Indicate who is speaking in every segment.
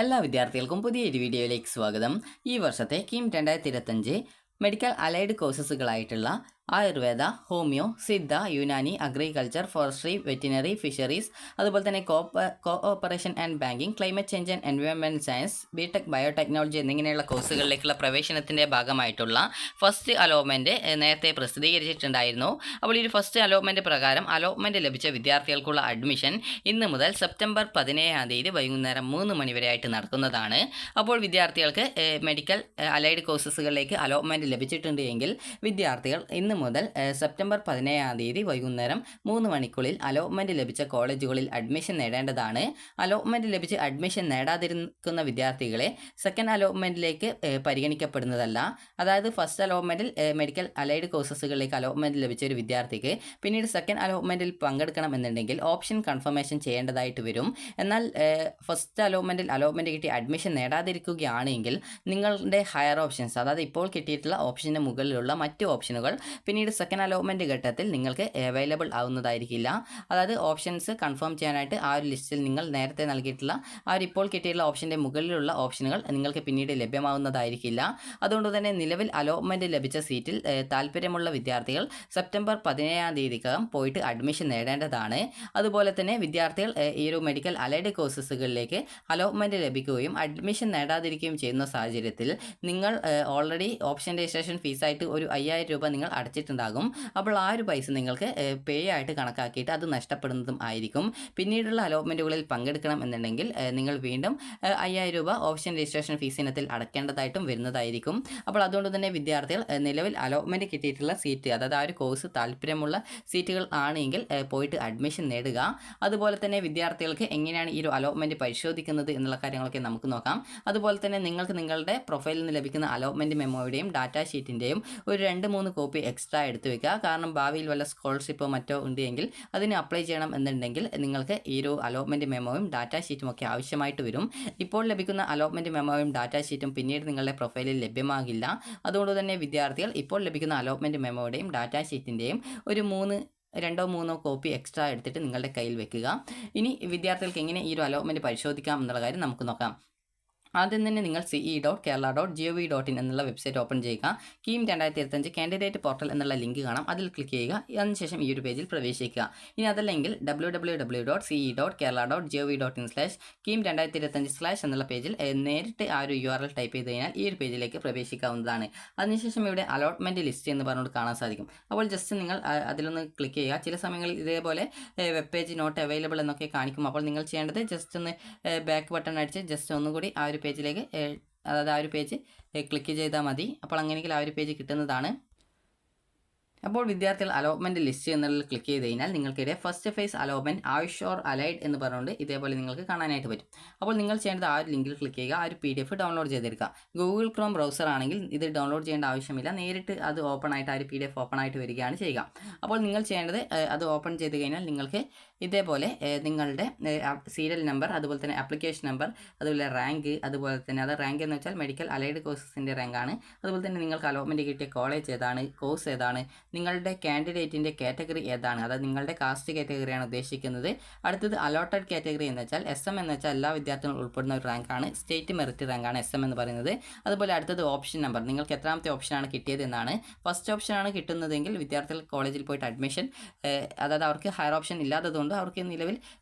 Speaker 1: എല്ലാ വിദ്യാർത്ഥികൾക്കും പുതിയൊരു വീഡിയോയിലേക്ക് സ്വാഗതം. ഈ വർഷത്തെ കീം 2025 മെഡിക്കൽ അലൈഡ് കോഴ്സുകളായിട്ടുള്ള Ayurveda, homeo, Siddha, Unani, agriculture, forestry, veterinary, fisheries, അതുപോലെ തന്നെ cooperation and banking, climate change and environment science, BTech, biotechnology എന്നിങ്ങനെയുള്ള കോഴ്സുകളിലേക്കുള്ള പ്രവേശനത്തിൻ്റെ ഭാഗമായിട്ടുള്ള ഫസ്റ്റ് അലോട്ട്മെൻറ്റ് നേരത്തെ പ്രസിദ്ധീകരിച്ചിട്ടുണ്ടായിരുന്നു. അപ്പോൾ ഈ ഫസ്റ്റ് അലോട്ട്മെൻറ്റ് പ്രകാരം അലോട്ട്മെൻറ്റ് ലഭിച്ച വിദ്യാർത്ഥികൾക്കുള്ള അഡ്മിഷൻ ഇന്ന് മുതൽ സെപ്റ്റംബർ 17-ാം തീയതി വൈകുന്നേരം 3 മണി വരെ ആയിട്ട് നടക്കുന്നതാണ്. അപ്പോൾ വിദ്യാർത്ഥികൾക്ക് മെഡിക്കൽ അലൈഡ് കോഴ്സുകളിലേക്ക് അലോട്ട്മെൻറ്റ് ലഭിച്ചിട്ടുണ്ട് എങ്കിൽ വിദ്യാർത്ഥികൾ ഇന്ന് മുതൽ സെപ്റ്റംബർ 17-ാം തീയതി വൈകുന്നേരം 3 മണിക്കുള്ളിൽ അലോട്ട്മെൻറ്റ് ലഭിച്ച കോളേജുകളിൽ അഡ്മിഷൻ നേടേണ്ടതാണ്. അലോട്ട്മെൻറ്റ് ലഭിച്ച് അഡ്മിഷൻ നേടാതിരിക്കുന്ന വിദ്യാർത്ഥികളെ സെക്കൻഡ് അലോട്ട്മെൻറ്റിലേക്ക് പരിഗണിക്കപ്പെടുന്നതല്ല. അതായത് ഫസ്റ്റ് അലോട്ട്മെൻറ്റിൽ മെഡിക്കൽ അലൈഡ് കോഴ്സുകളിലേക്ക് അലോട്ട്മെൻറ്റ് ലഭിച്ച ഒരു വിദ്യാർത്ഥിക്ക് പിന്നീട് സെക്കൻഡ് അലോട്ട്മെൻറ്റിൽ പങ്കെടുക്കണമെന്നുണ്ടെങ്കിൽ ഓപ്ഷൻ കൺഫർമേഷൻ ചെയ്യേണ്ടതായിട്ട് വരും. എന്നാൽ ഫസ്റ്റ് അലോട്ട്മെൻറ്റ് കിട്ടി അഡ്മിഷൻ നേടാതിരിക്കുകയാണെങ്കിൽ നിങ്ങളുടെ ഹയർ ഓപ്ഷൻസ്, അതായത് ഇപ്പോൾ കിട്ടിയിട്ടുള്ള ഓപ്ഷന് മുകളിലുള്ള മറ്റ് ഓപ്ഷനുകൾ പിന്നീട് സെക്കൻഡ് അലോട്ട്മെൻറ്റ് ഘട്ടത്തിൽ നിങ്ങൾക്ക് അവൈലബിൾ ആവുന്നതായിരിക്കില്ല. അതായത് ഓപ്ഷൻസ് കൺഫേം ചെയ്യാനായിട്ട് ആ ഒരു ലിസ്റ്റിൽ നിങ്ങൾ നേരത്തെ നൽകിയിട്ടുള്ള ആ ഒരു ഇപ്പോൾ കിട്ടിയിട്ടുള്ള ഓപ്ഷൻ്റെ മുകളിലുള്ള ഓപ്ഷനുകൾ നിങ്ങൾക്ക് പിന്നീട് ലഭ്യമാവുന്നതായിരിക്കില്ല. അതുകൊണ്ട് തന്നെ നിലവിൽ അലോട്ട്മെൻറ്റ് ലഭിച്ച സീറ്റിൽ താല്പര്യമുള്ള വിദ്യാർത്ഥികൾ സെപ്റ്റംബർ 17-ാം തീയതിക്കകം പോയിട്ട് അഡ്മിഷൻ നേടേണ്ടതാണ്. അതുപോലെ തന്നെ വിദ്യാർത്ഥികൾ ഈ ഒരു മെഡിക്കൽ അലൈഡ് കോഴ്സുകളിലേക്ക് അലോട്ട്മെൻറ്റ് ലഭിക്കുകയും അഡ്മിഷൻ നേടാതിരിക്കുകയും ചെയ്യുന്ന സാഹചര്യത്തിൽ നിങ്ങൾ ഓൾറെഡി ഓപ്ഷൻ രജിസ്ട്രേഷൻ ഫീസായിട്ട് ഒരു 5000 രൂപ നിങ്ങൾ അടച്ചിട്ടുണ്ടാകും. അപ്പോൾ ആ ഒരു പൈസ നിങ്ങൾക്ക് പേ ആയിട്ട് കണക്കാക്കിയിട്ട് അത് നഷ്ടപ്പെടുന്നതും ആയിരിക്കും. പിന്നീടുള്ള അലോട്ട്മെൻറ്റുകളിൽ പങ്കെടുക്കണം എന്നുണ്ടെങ്കിൽ നിങ്ങൾ വീണ്ടും 5000 രൂപ ഓപ്ഷൻ രജിസ്ട്രേഷൻ ഫീസ് ഇനത്തിൽ അടയ്ക്കേണ്ടതായിട്ടും വരുന്നതായിരിക്കും. അപ്പോൾ അതുകൊണ്ട് തന്നെ വിദ്യാർത്ഥികൾ നിലവിൽ അലോട്ട്മെൻറ്റ് കിട്ടിയിട്ടുള്ള സീറ്റ്, അതായത് ആ ഒരു കോഴ്സ് താല്പര്യമുള്ള സീറ്റുകൾ ആണെങ്കിൽ പോയിട്ട് അഡ്മിഷൻ നേടുക. അതുപോലെ തന്നെ വിദ്യാർത്ഥികൾക്ക് എങ്ങനെയാണ് ഈ ഒരു അലോട്ട്മെൻറ്റ് പരിശോധിക്കുന്നത് എന്നുള്ള കാര്യങ്ങളൊക്കെ നമുക്ക് നോക്കാം. അതുപോലെ തന്നെ നിങ്ങൾക്ക് നിങ്ങളുടെ പ്രൊഫൈലിൽ നിന്ന് ലഭിക്കുന്ന അലോട്ട്മെൻറ്റ് മെമ്മോയുടെയും ഡാറ്റ ഷീറ്റിൻ്റെയും ഒരു 2-3 കോപ്പി എക്സ്ട്രാ എടുത്തു വെക്കുക. കാരണം ഭാവിയിൽ വല്ല സ്കോളർഷിപ്പോ മറ്റോ ഉണ്ടെങ്കിൽ അതിന് അപ്ലൈ ചെയ്യണം എന്നുണ്ടെങ്കിൽ നിങ്ങൾക്ക് ഈ ഒരു അലോട്ട്മെൻറ്റ് മെമ്മോയും ഡാറ്റ ഷീറ്റും ഒക്കെ ആവശ്യമായിട്ട് വരും. ഇപ്പോൾ ലഭിക്കുന്ന അലോട്ട്മെൻറ്റ് മെമ്മോയും ഡാറ്റ ഷീറ്റും പിന്നീട് നിങ്ങളുടെ പ്രൊഫൈലിൽ ലഭ്യമാകില്ല. അതുകൊണ്ട് തന്നെ വിദ്യാർത്ഥികൾ ഇപ്പോൾ ലഭിക്കുന്ന അലോട്ട്മെൻറ്റ് മെമ്മോയുടെയും ഡാറ്റ ഷീറ്റിൻ്റെയും ഒരു 2-3 കോപ്പി എക്സ്ട്രാ എടുത്തിട്ട് നിങ്ങളുടെ കയ്യിൽ വെക്കുക. ഇനി വിദ്യാർത്ഥികൾക്ക് എങ്ങനെ ഈ ഒരു അലോട്ട്മെൻറ്റ് പരിശോധിക്കാം എന്നുള്ള കാര്യം നമുക്ക് നോക്കാം. ആദ്യം തന്നെ നിങ്ങൾ ce.kerala.gov.in എന്നുള്ള വെബ്സൈറ്റ് ഓപ്പൺ ചെയ്യുക. കീം 2025 കാൻഡിഡേറ്റ് പോർട്ടൽ എന്നുള്ള ലിങ്ക് കാണാം, അതിൽ ക്ലിക്ക് ചെയ്യുക. അതിനുശേഷം ഈ ഒരു പേജിൽ പ്രവേശിക്കുക. ഇനി അതല്ലെങ്കിൽ www.ce.kerala.gov.in/keen2025/ എന്നുള്ള പേജിൽ നേരിട്ട് ആ ഒരു URL ടൈപ്പ് ചെയ്ത് കഴിഞ്ഞാൽ ഈ ഒരു പേജിലേക്ക് പ്രവേശിക്കാവുന്നതാണ്. അതിനുശേഷം ഇവിടെ അലോട്ട്മെൻറ്റ് ലിസ്റ്റ് എന്ന് പറഞ്ഞുകൊണ്ട് കാണാൻ സാധിക്കും. അപ്പോൾ ജസ്റ്റ് നിങ്ങൾ അതിലൊന്ന് ക്ലിക്ക് ചെയ്യുക. ചില സമയങ്ങളിൽ ഇതേപോലെ വെബ് പേജ് നോട്ട് അവൈലബിൾ എന്നൊക്കെ കാണിക്കും. അപ്പോൾ നിങ്ങൾ ചെയ്യേണ്ടത് ജസ്റ്റ് ഒന്ന് ബാക്ക് ബട്ടൺ അടിച്ച് ജസ്റ്റ് ഒന്നുകൂടി ആ ഒരു പേജിലേക്ക്, അതായത് ആ ഒരു പേജ് ക്ലിക്ക് ചെയ്താൽ മതി. അപ്പോൾ അങ്ങനെയെങ്കിൽ ആ ഒരു പേജ് കിട്ടുന്നതാണ്. അപ്പോൾ വിദ്യാർത്ഥികൾ അലോട്ട്മെൻറ്റ് ലിസ്റ്റ് എന്നുള്ളതിൽ ക്ലിക്ക് ചെയ്ത് കഴിഞ്ഞാൽ നിങ്ങൾക്കിടെ first phase allotment AYUSH or allied എന്ന് പറഞ്ഞുകൊണ്ട് ഇതേപോലെ നിങ്ങൾക്ക് കാണാനായിട്ട് പറ്റും. അപ്പോൾ നിങ്ങൾ ചെയ്യേണ്ടത് ആ ഒരു ലിങ്കിൽ ക്ലിക്ക് ചെയ്യുക, ആ ഒരു PDF ഡൗൺലോഡ് ചെയ്തെടുക്കുക. ഗൂഗിൾ ക്രോം ബ്രൗസർ ആണെങ്കിൽ ഇത് ഡൗൺലോഡ് ചെയ്യേണ്ട ആവശ്യമില്ല, നേരിട്ട് അത് ഓപ്പൺ ആയിട്ട് ആ ഒരു PDF ഓപ്പൺ ആയിട്ട് വരികയാണ് ചെയ്യുക. അപ്പോൾ നിങ്ങൾ ചെയ്യേണ്ടത് അത് ഓപ്പൺ ചെയ്ത് കഴിഞ്ഞാൽ നിങ്ങൾക്ക് ഇതേപോലെ നിങ്ങളുടെ സീരിയൽ നമ്പർ, അതുപോലെ തന്നെ ആപ്ലിക്കേഷൻ നമ്പർ, അതുപോലെ റാങ്ക്, അതുപോലെ തന്നെ അത് റാങ്ക് എന്ന് വെച്ചാൽ മെഡിക്കൽ അലൈഡ് കോഴ്സസിൻ്റെ റാങ്കാണ്. അതുപോലെ തന്നെ നിങ്ങൾക്ക് അലോട്ട്മെൻറ്റ് കിട്ടിയ കോളേജ് ഏതാണ്, കോഴ്സ് ഏതാണ്, നിങ്ങളുടെ കാൻഡിഡേറ്റിൻ്റെ കാറ്റഗറി ഏതാണ്, അതായത് നിങ്ങളുടെ കാസ്റ്റ് കാറ്റഗറിയാണ് ഉദ്ദേശിക്കുന്നത്. അടുത്തത് അലോട്ടഡ് കാറ്റഗറി എന്ന് വെച്ചാൽ SM എന്ന് വെച്ചാൽ എല്ലാ വിദ്യാർത്ഥികളും ഉൾപ്പെടുന്ന ഒരു റാങ്കാണ്, സ്റ്റേറ്റ് മെറിറ്റ് റാങ്കാണ് SM എന്ന് പറയുന്നത്. അതുപോലെ അടുത്തത് ഓപ്ഷൻ നമ്പർ, നിങ്ങൾക്ക് എത്രാമത്തെ ഓപ്ഷനാണ് കിട്ടിയത് എന്നാണ്. ഫസ്റ്റ് ഓപ്ഷനാണ് കിട്ടുന്നതെങ്കിൽ വിദ്യാർത്ഥികൾ കോളേജിൽ പോയിട്ട് അഡ്മിഷൻ, അതായത് അവർക്ക് ഹയർ ഓപ്ഷൻ ഇല്ലാത്തതുകൊണ്ട് അവർക്ക് നിലവിൽ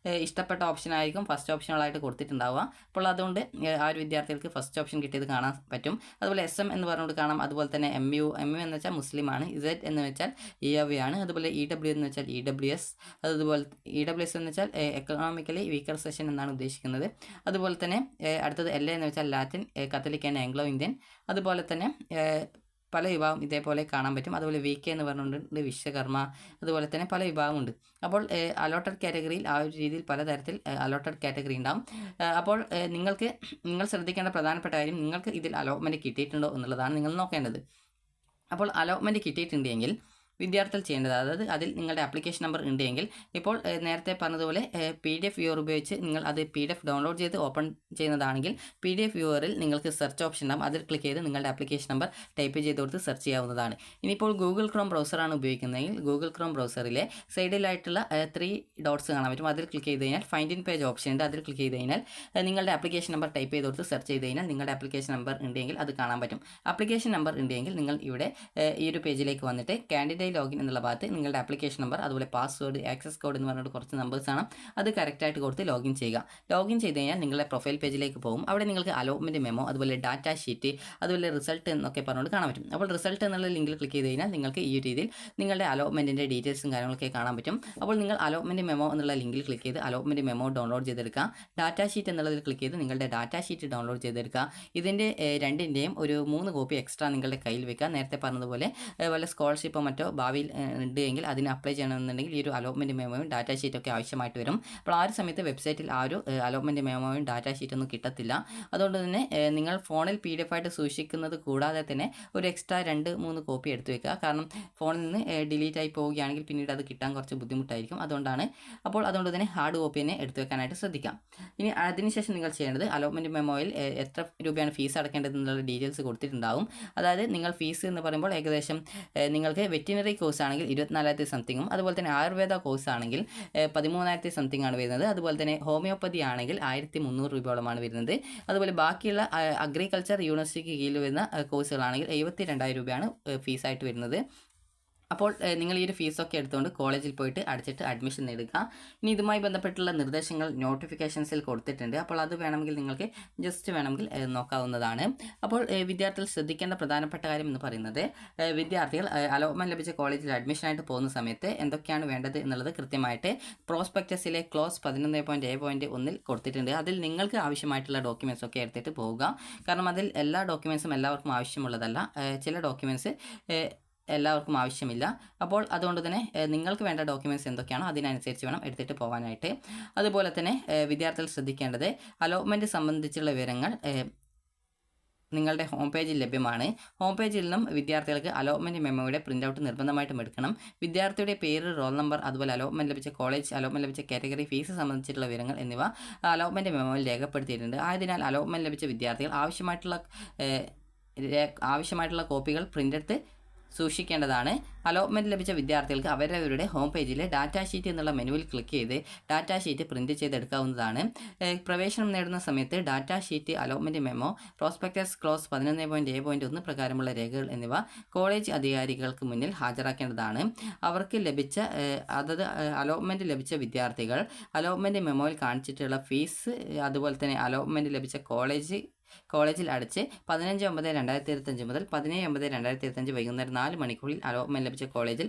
Speaker 1: ഇഷ്ടപ്പെട്ട ഓപ്ഷനായിരിക്കും ഫസ്റ്റ് ഓപ്ഷനുകളായിട്ട് കൊടുത്തിട്ടുണ്ടാവുക. അപ്പോൾ അതുകൊണ്ട് ആ ഒരു വിദ്യാർത്ഥികൾക്ക് ഫസ്റ്റ് ഓപ്ഷൻ കിട്ടിയത് കാണാൻ പറ്റും. അതുപോലെ SM എന്ന് പറഞ്ഞുകൊണ്ട് കാണാം. അതുപോലെ തന്നെ MU എന്ന് വെച്ചാൽ മുസ്ലിമാണ്, Z എന്ന് വെച്ചാൽ EAV ആണ്. അതുപോലെ EW എന്ന് വെച്ചാൽ EWS, അതുപോലെ EWS എന്ന് വെച്ചാൽ എക്കണോമിക്കലി വീക്കർ സെഷൻ എന്നാണ് ഉദ്ദേശിക്കുന്നത്. അതുപോലെ തന്നെ അടുത്തത് LA എന്ന് വെച്ചാൽ Latin, Catholic and Anglo Indian. അതുപോലെ തന്നെ പല വിഭാഗം ഇതേപോലെ കാണാൻ പറ്റും. അതുപോലെ VK എന്ന് പറഞ്ഞുകൊണ്ട് വിശ്വകർമ്മ, അതുപോലെ തന്നെ പല വിഭാഗമുണ്ട്. അപ്പോൾ അലോട്ടഡ് കാറ്റഗറിയിൽ ആ ഒരു രീതിയിൽ പലതരത്തിൽ അലോട്ടഡ് കാറ്റഗറി ഉണ്ടാകും. അപ്പോൾ നിങ്ങൾ ശ്രദ്ധിക്കേണ്ട പ്രധാനപ്പെട്ട കാര്യം നിങ്ങൾക്ക് ഇതിൽ അലോട്ട്മെൻറ്റ് കിട്ടിയിട്ടുണ്ടോ എന്നുള്ളതാണ് നിങ്ങൾ നോക്കേണ്ടത്. അപ്പോൾ അലോട്ട്മെൻറ്റ് കിട്ടിയിട്ടുണ്ടെങ്കിൽ വിദ്യാർത്ഥികൾ ചെയ്യേണ്ടത്, അതായത് അതിൽ നിങ്ങളുടെ ആപ്ലിക്കേഷൻ നമ്പർ ഉണ്ടെങ്കിൽ ഇപ്പോൾ നേരത്തെ പറഞ്ഞതുപോലെ PDF വ്യൂവർ ഉപയോഗിച്ച് നിങ്ങൾ അത് PDF ഡൗൺലോഡ് ചെയ്ത് ഓപ്പൺ ചെയ്യുന്നതാണെങ്കിൽ PDF വ്യൂവറിൽ നിങ്ങൾക്ക് സെർച്ച് ഓപ്ഷൻ ഉണ്ടാകും. അതിൽ ക്ലിക്ക് ചെയ്ത് നിങ്ങളുടെ ആപ്ലിക്കേഷൻ നമ്പർ ടൈപ്പ് ചെയ്ത് കൊടുത്ത് സെർച്ച് ചെയ്യാവുന്നതാണ്. ഇനിയിപ്പോൾ ഗൂഗിൾ ക്രോം ബ്രൗസറാണ് ഉപയോഗിക്കുന്നതെങ്കിൽ ഗൂഗിൾ ക്രോം ബ്രൗസറിലെ സൈഡിലായിട്ടുള്ള 3 ഡോട്ട്സ് കാണാൻ പറ്റും. അതിൽ ക്ലിക്ക് ചെയ്ത് കഴിഞ്ഞാൽ ഫൈൻഡ് ഇൻ പേജ് ഓപ്ഷൻ ഉണ്ട്. അതിൽ ക്ലിക്ക് ചെയ്ത് കഴിഞ്ഞാൽ നിങ്ങളുടെ ആപ്ലിക്കേഷൻ നമ്പർ ടൈപ്പ് ചെയ്ത് കൊടുത്ത് സെർച്ച് ചെയ്ത് കഴിഞ്ഞാൽ നിങ്ങളുടെ ആപ്ലിക്കേഷൻ നമ്പർ ഉണ്ടെങ്കിൽ അത് കാണാൻ പറ്റും. ആപ്ലിക്കേഷൻ നമ്പർ ഉണ്ടെങ്കിൽ നിങ്ങൾ ഇവിടെ ഈ ഒരു പേജിലേക്ക് വന്നിട്ട് കാൻഡിഡേറ്റ് ലോഗിൻ എന്നുള്ള ഭാഗത്ത് നിങ്ങളുടെ ആപ്ലിക്കേഷൻ നമ്പർ അതുപോലെ പാസ്വേഡ് ആക്സസ് കോഡ് എന്ന് പറഞ്ഞിട്ട് കുറച്ച് നമ്പേഴ്സ് ആണ്, അത് കറക്റ്റായിട്ട് കൊടുത്ത് ലോഗിൻ ചെയ്യുക. ലോഗിൻ ചെയ്ത് കഴിഞ്ഞാൽ നിങ്ങളുടെ പ്രൊഫൈൽ പേജിലേക്ക് പോകും. അവിടെ നിങ്ങൾക്ക് അലോട്ട്മെൻറ്റ് മെമ്മോ അതുപോലെ ഡാറ്റ ഷീറ്റ് അതുപോലെ റിസൾട്ട് എന്നൊക്കെ പറഞ്ഞുകൊണ്ട് കാണാൻ പറ്റും. അപ്പോൾ റിസൾട്ട് എന്നുള്ള ലിങ്കിൽ ക്ലിക്ക് ചെയ്ത് കഴിഞ്ഞാൽ നിങ്ങൾക്ക് ഈ രീതിയിൽ നിങ്ങളുടെ അലോട്ട്മെൻറ്റിൻ്റെ ഡീറ്റെയിൽസും കാര്യങ്ങളൊക്കെ കാണാൻ പറ്റും. അപ്പോൾ നിങ്ങൾ അലോട്ട്മെൻറ്റ് മെമ്മോ എന്നുള്ള ലിങ്കിൽ ക്ലിക്ക് ചെയ്ത് അലോട്ട്മെൻറ്റ് മെമ്മോ ഡൗൺലോഡ് ചെയ്തെടുക്കുക. ഡാറ്റ ഷീറ്റ് എന്നുള്ളതിൽ ക്ലിക്ക് ചെയ്ത് നിങ്ങളുടെ ഡാറ്റ ഷീറ്റ് ഡൗൺലോഡ് ചെയ്തെടുക്കുക. ഇതിൻ്റെ രണ്ടിൻ്റെയും ഒരു 3 കോപ്പി എക്സ്ട്രാ നിങ്ങളുടെ കയ്യിൽ വെക്കുക. നേരത്തെ പറഞ്ഞതുപോലെ വല്ല സ്കോളർഷിപ്പോ മറ്റോ ഭാവിയിൽ ഉണ്ട് എങ്കിൽ അതിന് അപ്ലൈ ചെയ്യണമെന്നുണ്ടെങ്കിൽ ഈ ഒരു അലോട്ട്മെൻറ്റ് മെമ്മോയും ഡാറ്റ ഷീറ്റൊക്കെ ആവശ്യമായിട്ട് വരും. അപ്പോൾ ആ ഒരു സമയത്ത് വെബ്സൈറ്റിൽ ആ ഒരു അലോട്ട്മെൻറ്റ് മെമ്മോയും ഡാറ്റ ഷീറ്റൊന്നും കിട്ടത്തില്ല. അതുകൊണ്ട് തന്നെ നിങ്ങൾ ഫോണിൽ PDF ആയിട്ട് സൂക്ഷിക്കുന്നത് കൂടാതെ തന്നെ ഒരു എക്സ്ട്രാ 2-3 കോപ്പി എടുത്തു വെക്കുക. കാരണം ഫോണിൽ നിന്ന് ഡിലീറ്റ് ആയി പോവുകയാണെങ്കിൽ പിന്നീട് അത് കിട്ടാൻ കുറച്ച് ബുദ്ധിമുട്ടായിരിക്കും. അതുകൊണ്ട് തന്നെ ഹാർഡ് കോപ്പി തന്നെ എടുത്തു വെക്കാനായിട്ട് ശ്രദ്ധിക്കാം. ഇനി അതിനുശേഷം നിങ്ങൾ ചെയ്യേണ്ടത് അലോട്ട്മെൻറ്റ് മെമ്മോയിൽ എത്ര രൂപയാണ് ഫീസ് അടക്കേണ്ടത് എന്നുള്ള ഡീറ്റെയിൽസ് കൊടുത്തിട്ടുണ്ടാവും. അതായത് നിങ്ങൾ ഫീസ് എന്ന് പറയുമ്പോൾ ഏകദേശം നിങ്ങൾക്ക് വെറ്റിനറി കോഴ്സ് ആണെങ്കിൽ 24,000 സംതിങ്ങും അതുപോലെ തന്നെ ആയുർവേദ കോഴ്സ് ആണെങ്കിൽ 13,000 സംതിങ് ആണ് വരുന്നത്. അതുപോലെ തന്നെ ഹോമിയോപ്പതി ആണെങ്കിൽ 1,300 രൂപയോളമാണ് വരുന്നത്. അതുപോലെ ബാക്കിയുള്ള അഗ്രികൾച്ചർ യൂണിവേഴ്സിറ്റിക്ക് കീഴിൽ വരുന്ന കോഴ്സുകളാണെങ്കിൽ 72,000 രൂപയാണ് ഫീസായിട്ട് വരുന്നത്. അപ്പോൾ നിങ്ങൾ ഈ ഒരു ഫീസൊക്കെ എടുത്തുകൊണ്ട് കോളേജിൽ പോയിട്ട് അടച്ചിട്ട് അഡ്മിഷൻ നേടുക. ഇനി ഇതുമായി ബന്ധപ്പെട്ടുള്ള നിർദ്ദേശങ്ങൾ നോട്ടിഫിക്കേഷൻസിൽ കൊടുത്തിട്ടുണ്ട്. അപ്പോൾ അത് വേണമെങ്കിൽ നിങ്ങൾക്ക് ജസ്റ്റ് നോക്കാവുന്നതാണ്. അപ്പോൾ വിദ്യാർത്ഥികൾ ശ്രദ്ധിക്കേണ്ട പ്രധാനപ്പെട്ട കാര്യം എന്ന് പറയുന്നത് വിദ്യാർത്ഥികൾ അലോട്ട്മെൻറ്റ് ലഭിച്ച കോളേജിൽ അഡ്മിഷനായിട്ട് പോകുന്ന സമയത്ത് എന്തൊക്കെയാണ് വേണ്ടത് എന്നുള്ളത് കൃത്യമായിട്ട് പ്രോസ്പെക്ടസിലെ ക്ലോസ് 11.A.1 കൊടുത്തിട്ടുണ്ട്. അതിൽ നിങ്ങൾക്ക് ആവശ്യമായിട്ടുള്ള ഡോക്യുമെൻറ്റ്സ് ഒക്കെ എടുത്തിട്ട് പോവുക. കാരണം അതിൽ എല്ലാ ഡോക്യുമെൻറ്റ്സും എല്ലാവർക്കും ആവശ്യമുള്ളതല്ല. ചില ഡോക്യുമെൻറ്റ്സ് എല്ലാവർക്കും ആവശ്യമില്ല. അപ്പോൾ അതുകൊണ്ട് തന്നെ നിങ്ങൾക്ക് വേണ്ട ഡോക്യുമെൻറ്റ്സ് എന്തൊക്കെയാണോ അതിനനുസരിച്ച് വേണം എടുത്തിട്ട് പോകാനായിട്ട്. അതുപോലെ തന്നെ വിദ്യാർത്ഥികൾ ശ്രദ്ധിക്കേണ്ടത് അലോട്ട്മെൻറ്റ് സംബന്ധിച്ചുള്ള വിവരങ്ങൾ നിങ്ങളുടെ ഹോം പേജിൽ ലഭ്യമാണ്. ഹോം പേജിൽ നിന്നും വിദ്യാർത്ഥികൾക്ക് അലോട്ട്മെൻറ്റ് മെമ്മോയുടെ പ്രിൻ്റ് ഔട്ട് നിർബന്ധമായിട്ടും എടുക്കണം. വിദ്യാർത്ഥിയുടെ പേര്, റോൾ നമ്പർ അതുപോലെ അലോട്ട്മെൻറ്റ് ലഭിച്ച കോളേജ്, അലോട്ട്മെൻറ്റ് ലഭിച്ച കാറ്റഗറി, ഫീസ് സംബന്ധിച്ചിട്ടുള്ള വിവരങ്ങൾ എന്നിവ അലോട്ട്മെൻറ്റ് മെമ്മോയിൽ രേഖപ്പെടുത്തിയിട്ടുണ്ട്. ആയതിനാൽ അലോട്ട്മെൻറ്റ് ലഭിച്ച വിദ്യാർത്ഥികൾ ആവശ്യമായിട്ടുള്ള കോപ്പികൾ പ്രിൻ്റ് എടുത്ത് സൂക്ഷിക്കേണ്ടതാണ്. അലോട്ട്മെൻറ്റ് ലഭിച്ച വിദ്യാർത്ഥികൾക്ക് അവരവരുടെ ഹോം പേജിലെ ഡാറ്റ ഷീറ്റ് എന്നുള്ള മെനുവിൽ ക്ലിക്ക് ചെയ്ത് ഡാറ്റ ഷീറ്റ് പ്രിൻറ്റ് ചെയ്തെടുക്കാവുന്നതാണ്. പ്രവേശനം നേടുന്ന സമയത്ത് data sheet, allotment memo, prospectus close 11.A.1 പ്രകാരമുള്ള രേഖകൾ എന്നിവ കോളേജ് അധികാരികൾക്ക് മുന്നിൽ ഹാജരാക്കേണ്ടതാണ്. അവർക്ക് ലഭിച്ച അലോട്ട്മെൻറ്റ് ലഭിച്ച വിദ്യാർത്ഥികൾ അലോട്ട്മെൻറ്റ് മെമ്മോയിൽ കാണിച്ചിട്ടുള്ള ഫീസ് അതുപോലെ തന്നെ അലോട്ട്മെൻറ്റ് ലഭിച്ച കോളേജിൽ അടച്ച് 15/9/2025 മുതൽ 17/9/2025 വൈകുന്നേരം 4 മണിക്കൂറിൽ അലോട്ട്മെൻറ്റ് ലഭിച്ച കോളേജിൽ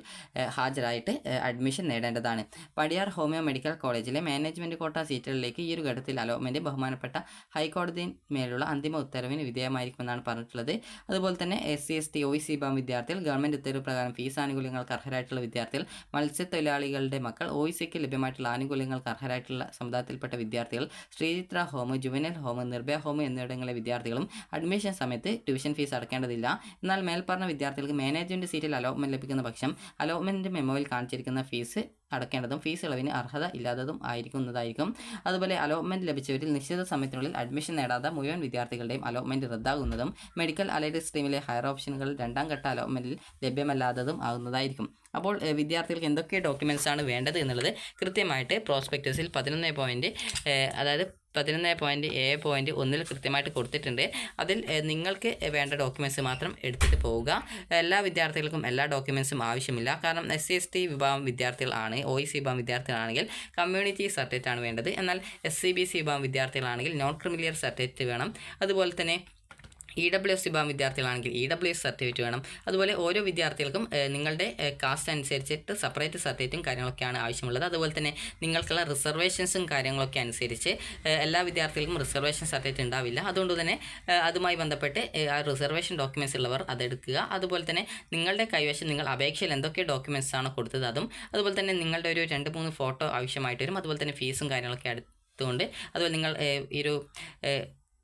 Speaker 1: ഹാജരായിട്ട് അഡ്മിഷൻ നേടേണ്ടതാണ്. പടിയാർ ഹോമിയോ മെഡിക്കൽ കോളേജിലെ മാനേജ്മെൻറ്റ് കോട്ട സീറ്റുകളിലേക്ക് ഈ ഒരു ഘട്ടത്തിൽ അലോട്ട്മെൻറ്റ് ബഹുമാനപ്പെട്ട ഹൈക്കോടതിയിന്മേലുള്ള അന്തിമ ഉത്തരവിന് വിധേയമായിരിക്കുമെന്നാണ് പറഞ്ഞിട്ടുള്ളത്. അതുപോലെ തന്നെ SC ST OBC വിഭാഗം വിദ്യാർത്ഥികൾ, ഗവൺമെൻറ് ഉത്തരവ് പ്രകാരം ഫീസ് ആനുകൂല്യങ്ങൾക്ക് അർഹരായിട്ടുള്ള വിദ്യാർത്ഥികൾ, മത്സ്യത്തൊഴിലാളികളുടെ മക്കൾ, OECക്ക് ലഭ്യമായിട്ടുള്ള ആനുകൂല്യങ്ങൾക്ക് അർഹരായിട്ടുള്ള സമുദായത്തിൽപ്പെട്ട വിദ്യാർത്ഥികൾ, Sree Chitra home, juvenile home, Nirbhaya home എന്നിവിടങ്ങളിലെ വിദ്യാർത്ഥികളും അഡ്മിഷൻ സമയത്ത് ട്യൂഷൻ ഫീസ് അടക്കേണ്ടതില്ല. എന്നാൽ മേൽപ്പറഞ്ഞ വിദ്യാർത്ഥികൾക്ക് മാനേജ്മെൻറ്റ് സീറ്റിൽ അലോട്ട്മെൻറ്റ് ലഭിക്കുന്ന പക്ഷം അലോട്ട്മെൻറ്റ് മെമ്മോയിൽ കാണിച്ചിരിക്കുന്ന ഫീസ് അടക്കേണ്ടതും ഫീസ് ഇളവിന് അർഹത ഇല്ലാത്തതും ആയിരിക്കുന്നതായിരിക്കും. അതുപോലെ അലോട്ട്മെൻറ്റ് ലഭിച്ചവരിൽ നിശ്ചിത സമയത്തിനുള്ളിൽ അഡ്മിഷൻ നേടാത്ത മുഴുവൻ വിദ്യാർത്ഥികളുടെയും അലോട്ട്മെൻറ്റ് റദ്ദാകുന്നതും മെഡിക്കൽ അലൈഡ് സ്ട്രീമിലെ ഹയർ ഓപ്ഷനുകൾ 2ാം ഘട്ട അലോട്ട്മെൻറ്റിൽ ലഭ്യമല്ലാത്തതും ആകുന്നതായിരിക്കും. അപ്പോൾ വിദ്യാർത്ഥികൾക്ക് എന്തൊക്കെ ഡോക്യുമെൻറ്റ്സ് ആണ് വേണ്ടത് എന്നുള്ളത് കൃത്യമായിട്ട് പ്രോസ്പെക്ടസിൽ 11.A.1 കൃത്യമായിട്ട് കൊടുത്തിട്ടുണ്ട്. അതിൽ നിങ്ങൾക്ക് വേണ്ട ഡോക്യുമെൻറ്റ്സ് മാത്രം എടുത്തിട്ട് പോവുക. എല്ലാ വിദ്യാർത്ഥികൾക്കും എല്ലാ ഡോക്യുമെൻറ്റ്സും ആവശ്യമില്ല. കാരണം SC ST വിഭാഗം വിദ്യാർത്ഥികളാണ്, OEC വിഭാഗം വിദ്യാർത്ഥികളാണെങ്കിൽ കമ്മ്യൂണിറ്റി സർട്ടിഫിക്കറ്റ് ആണ് വേണ്ടത്. എന്നാൽ SCBC വിഭാഗം വിദ്യാർത്ഥികളാണെങ്കിൽ നോൺ ക്രിമിലിയർ സർട്ടിഫിക്കറ്റ് വേണം. അതുപോലെ തന്നെ EWS വിഭാഗം വിദ്യാർത്ഥികളാണെങ്കിൽ EWS സർട്ടിഫിക്കറ്റ് വേണം. അതുപോലെ ഓരോ വിദ്യാർത്ഥികൾക്കും നിങ്ങളുടെ കാസ്റ്റ് അനുസരിച്ചിട്ട് സെപ്പറേറ്റ് സർട്ടിഫിക്കറ്റും കാര്യങ്ങളൊക്കെയാണ് ആവശ്യമുള്ളത്. അതുപോലെ തന്നെ നിങ്ങൾക്കുള്ള റിസർവേഷൻസും കാര്യങ്ങളൊക്കെ അനുസരിച്ച് എല്ലാ വിദ്യാർത്ഥികൾക്കും റിസർവേഷൻ സർട്ടിഫിക്കറ്റ് ഉണ്ടാവില്ല. അതുകൊണ്ട് തന്നെ അതുമായി ബന്ധപ്പെട്ട് ആ റിസർവേഷൻ ഡോക്യുമെൻറ്റ്സ് ഉള്ളവർ അതെടുക്കുക. അതുപോലെ തന്നെ നിങ്ങളുടെ കൈവശം നിങ്ങൾ അപേക്ഷയിൽ എന്തൊക്കെ ഡോക്യുമെൻറ്റ്സ് ആണ് കൊടുത്തത് അതും, അതുപോലെ തന്നെ നിങ്ങളുടെ ഒരു 2-3 ഫോട്ടോ ആവശ്യമായിട്ട് വരും. അതുപോലെ തന്നെ ഫീസും കാര്യങ്ങളൊക്കെ എടുത്തുകൊണ്ട് അതുപോലെ നിങ്ങൾ ഈ ഒരു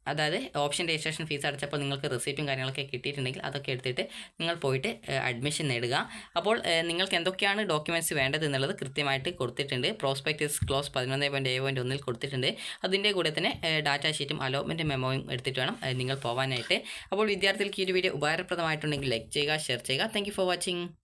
Speaker 1: അതായത് ഓപ്ഷൻ രജിസ്ട്രേഷൻ ഫീസ് അടച്ചപ്പോൾ നിങ്ങൾക്ക് റെസിപ്റ്റും കാര്യങ്ങളൊക്കെ കിട്ടിയിട്ടുണ്ടെങ്കിൽ അതൊക്കെ എടുത്തിട്ട് നിങ്ങൾ പോയിട്ട് അഡ്മിഷൻ നേടുക. അപ്പോൾ നിങ്ങൾക്ക് എന്തൊക്കെയാണ് ഡോക്യുമെൻറ്റ്സ് വേണ്ടത് എന്നുള്ളത് കൃത്യമായിട്ട് കൊടുത്തിട്ടുണ്ട്. പ്രോസ്പെക്ടസ് ക്ലോസ് 11.7.1 കൊടുത്തിട്ടുണ്ട്. അതിൻ്റെ കൂടെ തന്നെ ഡാറ്റ ഷീറ്റും അലോട്ട്മെൻറ്റ് മെമ്മോയും എടുത്തിട്ട് വേണം നിങ്ങൾ പോകാനായിട്ട്. അപ്പോൾ വിദ്യാർത്ഥികൾക്ക് ഈ ഒരു വീഡിയോ ഉപകാരപ്രദമായിട്ടുണ്ടെങ്കിൽ ലൈക്ക് ചെയ്യുക, ഷെയർ ചെയ്യുക. Thank you for watching.